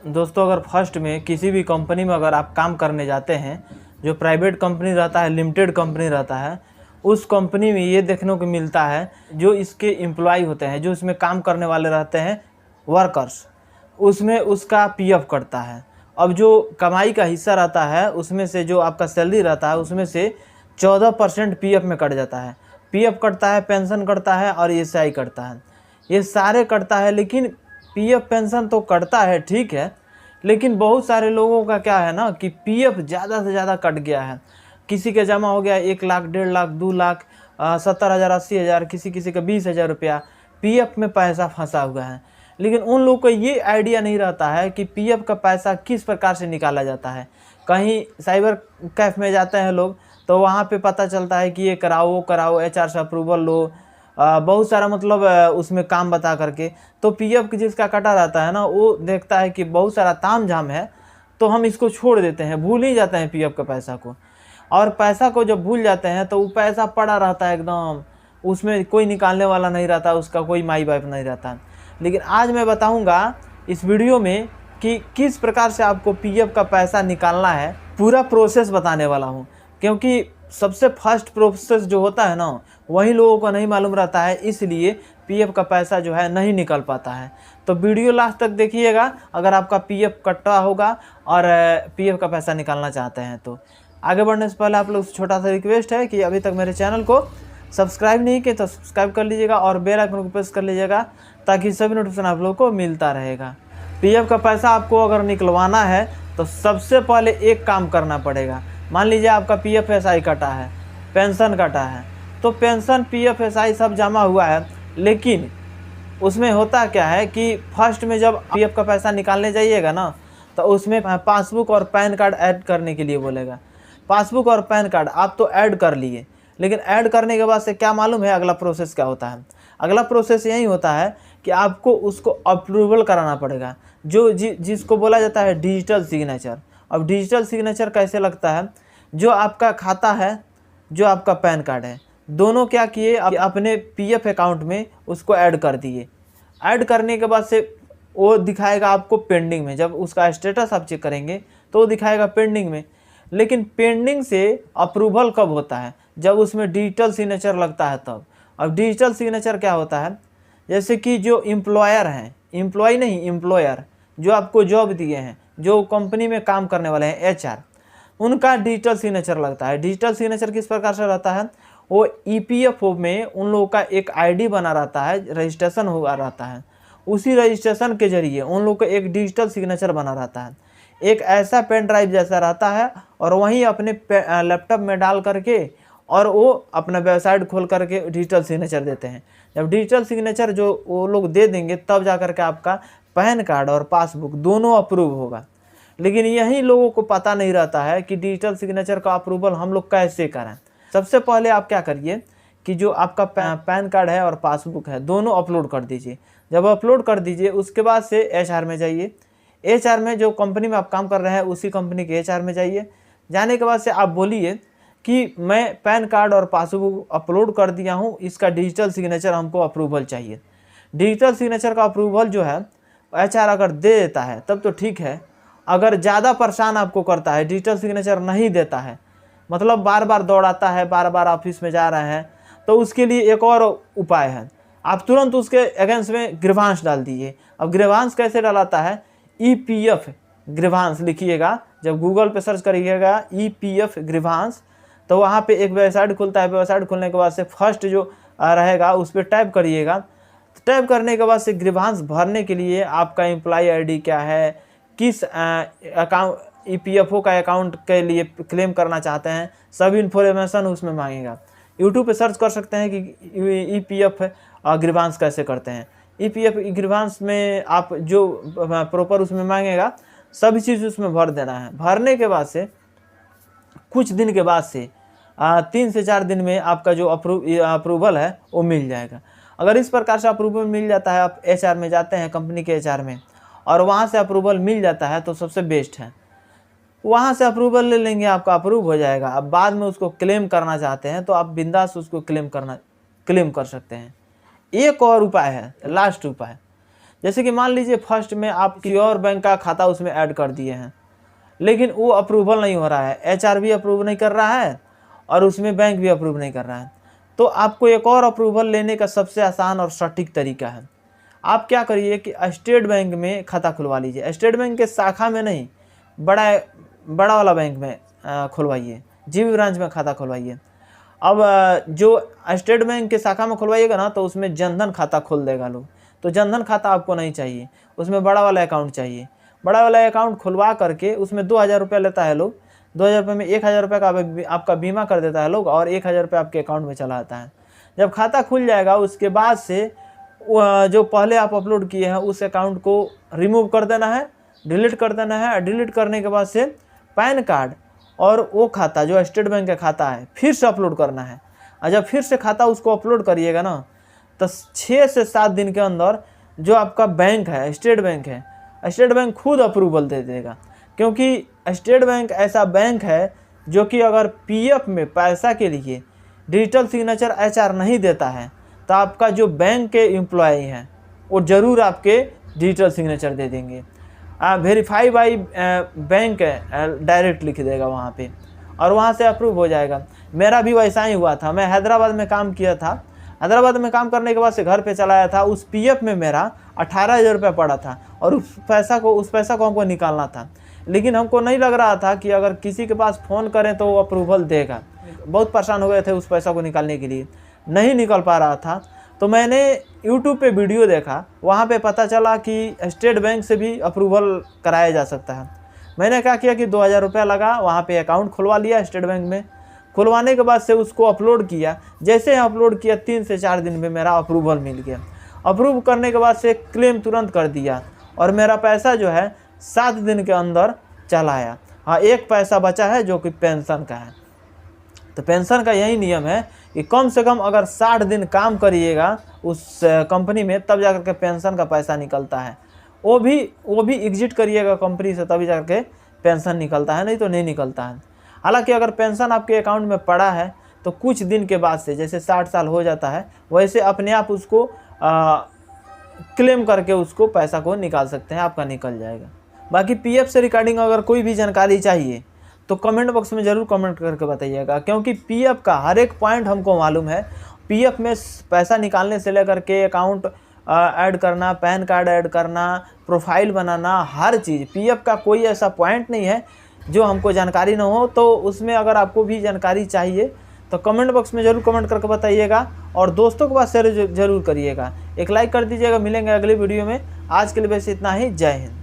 दोस्तों अगर फर्स्ट में किसी भी कंपनी में अगर आप काम करने जाते हैं, जो प्राइवेट कंपनी रहता है, लिमिटेड कंपनी रहता है, उस कंपनी में ये देखने को मिलता है जो इसके एम्प्लॉय होते हैं, जो इसमें काम करने वाले रहते हैं वर्कर्स, उसमें उसका पीएफ कटता है। अब जो कमाई का हिस्सा रहता है उसमें से जो आपका सैलरी रहता है उसमें से 14% पीएफ में कट जाता है। पीएफ कटता है, पेंशन कटता है और ईएसआई कटता है, ये सारे कटता है। लेकिन पीएफ पेंशन तो कटता है, ठीक है, लेकिन बहुत सारे लोगों का क्या है ना कि पीएफ ज़्यादा से ज़्यादा कट गया है। किसी के जमा हो गया 1 लाख, 1.5 लाख, 2 लाख, 70,000, 80,000, किसी का 20,000 रुपया पीएफ में पैसा फंसा हुआ है। लेकिन उन लोगों को ये आइडिया नहीं रहता है कि पीएफ का पैसा किस प्रकार से निकाला जाता है। कहीं साइबर कैफ में जाते हैं लोग तो वहाँ पे पता चलता है कि ये कराओ, वो कराओ, एचआर से अप्रूवल लो, बहुत सारा मतलब उसमें काम बता करके। तो पीएफ जिसका कटा रहता है ना, वो देखता है कि बहुत सारा ताम झाम है तो हम इसको छोड़ देते हैं, भूल ही जाते हैं पीएफ का पैसा को। और पैसा को जब भूल जाते हैं तो वो पैसा पड़ा रहता है एकदम, उसमें कोई निकालने वाला नहीं रहता, उसका कोई माई बाप नहीं रहता। लेकिन आज मैं बताऊंगा इस वीडियो में कि किस प्रकार से आपको पीएफ का पैसा निकालना है, पूरा प्रोसेस बताने वाला हूं। क्योंकि सबसे फर्स्ट प्रोसेस जो होता है ना, वही लोगों को नहीं मालूम रहता है, इसलिए पीएफ का पैसा जो है नहीं निकल पाता है। तो वीडियो लास्ट तक देखिएगा अगर आपका पीएफ कटा होगा और पीएफ का पैसा निकालना चाहते हैं। तो आगे बढ़ने से पहले आप लोग से छोटा सा रिक्वेस्ट है कि अभी तक मेरे चैनल को सब्सक्राइब नहीं किए तो सब्सक्राइब कर लीजिएगा और बेल आइकन को प्रेस कर लीजिएगा ताकि सभी नोटिफिकेशन आप लोगों को मिलता रहेगा। पीएफ का पैसा आपको अगर निकलवाना है तो सबसे पहले एक काम करना पड़ेगा। मान लीजिए आपका पीएफ एसआई कटा है, पेंशन कटा है, तो पेंशन पीएफ एसआई सब जमा हुआ है, लेकिन उसमें होता क्या है कि फर्स्ट में जब पीएफ का पैसा निकालने जाइएगा ना तो उसमें पासबुक और पैन कार्ड ऐड करने के लिए बोलेगा। पासबुक और पैन कार्ड आप तो ऐड कर लिए, लेकिन ऐड करने के बाद से क्या मालूम है अगला प्रोसेस क्या होता है? अगला प्रोसेस यही होता है कि आपको उसको अप्रूवल कराना पड़ेगा, जो जिसको बोला जाता है डिजिटल सिग्नेचर। अब डिजिटल सिग्नेचर कैसे लगता है? जो आपका खाता है, जो आपका पैन कार्ड है, दोनों क्या किए अपने पीएफ अकाउंट में उसको ऐड कर दिए। ऐड करने के बाद से वो दिखाएगा आपको पेंडिंग में। जब उसका स्टेटस आप चेक करेंगे तो वो दिखाएगा पेंडिंग में। लेकिन पेंडिंग से अप्रूवल कब होता है? जब उसमें डिजिटल सिग्नेचर लगता है तब। अब डिजिटल सिग्नेचर क्या होता है? जैसे कि जो एम्प्लॉयर हैं, एम्प्लॉय नहीं एम्प्लॉयर, जो आपको जॉब दिए हैं, जो कंपनी में काम करने वाले हैं, एचआर, उनका डिजिटल सिग्नेचर लगता है। डिजिटल सिग्नेचर किस प्रकार से रहता है? वो ईपीएफओ में उन लोगों का एक आईडी बना रहता है, रजिस्ट्रेशन हुआ रहता है। उसी रजिस्ट्रेशन के जरिए उन लोगों का एक डिजिटल सिग्नेचर बना रहता है, एक ऐसा पेन ड्राइव जैसा रहता है, और वहीं अपने लैपटॉप में डाल करके और वो अपना वेबसाइट खोल करके डिजिटल सिग्नेचर देते हैं। जब डिजिटल सिग्नेचर जो वो लोग दे देंगे तब जा कर के आपका पैन कार्ड और पासबुक दोनों अप्रूव होगा। लेकिन यही लोगों को पता नहीं रहता है कि डिजिटल सिग्नेचर का अप्रूवल हम लोग कैसे करें। सबसे पहले आप क्या करिए कि जो आपका पैन कार्ड है और पासबुक है दोनों अपलोड कर दीजिए। जब अपलोड कर दीजिए उसके बाद से एचआर में जाइए। एचआर में जो कंपनी में आप काम कर रहे हैं उसी कंपनी के एचआर में जाइए। जाने के बाद से आप बोलिए कि मैं पैन कार्ड और पासबुक अपलोड कर दिया हूँ, इसका डिजिटल सिग्नेचर हमको अप्रूवल चाहिए। डिजिटल सिग्नेचर का अप्रूवल जो है एचआर अगर दे देता है तब तो ठीक है। अगर ज़्यादा परेशान आपको करता है, डिजिटल सिग्नेचर नहीं देता है, मतलब बार बार दौड़ाता है, बार बार ऑफिस में जा रहे हैं, तो उसके लिए एक और उपाय है। आप तुरंत उसके अगेंस्ट में ग्रीवांस डाल दीजिए। अब ग्रीवांस कैसे डालाता है? ईपीएफ ग्रीवांस लिखिएगा। जब गूगल पे सर्च करिएगा ईपीएफ ग्रीवांस तो वहाँ पे एक वेबसाइट खुलता है। वेबसाइट खुलने के बाद से फर्स्ट जो रहेगा उस पर टाइप करिएगा। टाइप करने के बाद से ग्रीवांस भरने के लिए आपका एम्प्लॉय आईडी क्या है, किस अकाउंट ईपीएफओ का अकाउंट के लिए क्लेम करना चाहते हैं, सभी इन्फॉर्मेशन उसमें मांगेगा। यूट्यूब पे सर्च कर सकते हैं कि ईपीएफ ग्रीवांस कैसे करते हैं। ईपीएफ ग्रीवांस में आप जो प्रॉपर उसमें मांगेगा सभी चीज़ उसमें भर देना है। भरने के बाद से कुछ दिन के बाद से 3 से 4 दिन में आपका जो अप्रूवल है वो मिल जाएगा। अगर इस प्रकार से अप्रूवल मिल जाता है, आप एचआर में जाते हैं कंपनी के एचआर में और वहाँ से अप्रूवल मिल जाता है तो सबसे बेस्ट है। वहाँ से अप्रूवल ले लेंगे, आपका अप्रूव हो जाएगा। अब बाद में उसको क्लेम करना चाहते हैं तो आप बिंदास उसको क्लेम कर सकते हैं। एक और उपाय है, लास्ट उपाय। जैसे कि मान लीजिए फर्स्ट में आप किसी और बैंक का खाता उसमें ऐड कर दिए हैं, लेकिन वो अप्रूवल नहीं हो रहा है, एचआर भी अप्रूव नहीं कर रहा है और उसमें बैंक भी अप्रूव नहीं कर रहा है, तो आपको एक और अप्रूवल लेने का सबसे आसान और सटीक तरीका है। आप क्या करिए कि स्टेट बैंक में खाता खुलवा लीजिए। स्टेट बैंक के शाखा में नहीं, बड़ा वाला बैंक में खुलवाइए, जीबी ब्रांच में खाता खुलवाइए। अब जो स्टेट बैंक के शाखा में खुलवाइएगा ना, तो उसमें जनधन खाता खोल देगा लोग, तो जनधन खाता आपको नहीं चाहिए, उसमें बड़ा वाला अकाउंट चाहिए। बड़ा वाला अकाउंट खुलवा करके उसमें 2000 रुपये लेता है लोग, 2000 रुपये में 1000 रुपये का आपका बीमा कर देता है लोग और 1000 रुपये आपके अकाउंट में चला आता है। जब खाता खुल जाएगा उसके बाद से जो पहले आप अपलोड किए हैं उस अकाउंट को रिमूव कर देना है, डिलीट कर देना है। डिलीट करने के बाद से पैन कार्ड और वो खाता जो स्टेट बैंक का खाता है फिर से अपलोड करना है। और जब फिर से खाता उसको अपलोड करिएगा ना, तो 6 से 7 दिन के अंदर जो आपका बैंक है, स्टेट बैंक है, स्टेट बैंक खुद अप्रूवल दे देगा। क्योंकि स्टेट बैंक ऐसा बैंक है जो कि अगर पीएफ में पैसा के लिए डिजिटल सिग्नेचर एचआर नहीं देता है, तो आपका जो बैंक के एम्प्लॉय हैं वो ज़रूर आपके डिजिटल सिग्नेचर दे देंगे। वेरीफाई बाई बैंक डायरेक्ट लिख देगा वहाँ पे और वहाँ से अप्रूव हो जाएगा। मेरा भी वैसा ही हुआ था। मैं हैदराबाद में काम किया था, हैदराबाद में काम करने के बाद से घर पे चलाया था। उस पीएफ में मेरा 18,000 रुपये पड़ा था और उस पैसा को हमको निकालना था, लेकिन हमको नहीं लग रहा था कि अगर किसी के पास फ़ोन करें तो वो अप्रूवल देगा। बहुत परेशान हो गए थे उस पैसा को निकालने के लिए, नहीं निकल पा रहा था। तो मैंने यूट्यूब पे वीडियो देखा, वहाँ पे पता चला कि स्टेट बैंक से भी अप्रूवल कराया जा सकता है। मैंने क्या किया कि 2000 रुपया लगा, वहाँ पे अकाउंट खुलवा लिया स्टेट बैंक में। खुलवाने के बाद से उसको अपलोड किया। जैसे ही अपलोड किया 3 से 4 दिन में मेरा अप्रूवल मिल गया। अप्रूव करने के बाद से क्लेम तुरंत कर दिया और मेरा पैसा जो है 7 दिन के अंदर चला आया। हाँ, एक पैसा बचा है जो कि पेंशन का है। तो पेंशन का यही नियम है कि कम से कम अगर 60 दिन काम करिएगा उस कंपनी में, तब जाकर के पेंशन का पैसा निकलता है। वो भी एग्जिट करिएगा कंपनी से, तभी जाकर के पेंशन निकलता है, नहीं तो नहीं निकलता है। हालांकि अगर पेंशन आपके अकाउंट में पड़ा है तो कुछ दिन के बाद से, जैसे 60 साल हो जाता है, वैसे अपने आप उसको क्लेम करके उसको पैसा को निकाल सकते हैं, आपका निकल जाएगा। बाकी पीएफ से रिगार्डिंग अगर कोई भी जानकारी चाहिए तो कमेंट बॉक्स में ज़रूर कमेंट करके बताइएगा, क्योंकि पीएफ का हर एक पॉइंट हमको मालूम है। पीएफ में पैसा निकालने से लेकर के अकाउंट ऐड करना, पैन कार्ड ऐड करना, प्रोफाइल बनाना, हर चीज़ पीएफ का कोई ऐसा पॉइंट नहीं है जो हमको जानकारी ना हो। तो उसमें अगर आपको भी जानकारी चाहिए तो कमेंट बॉक्स में ज़रूर कमेंट करके बताइएगा और दोस्तों के पास शेयर जरूर करिएगा। एक लाइक कर दीजिएगा। मिलेंगे अगली वीडियो में। आज के लिए बस इतना ही। जय हिंद।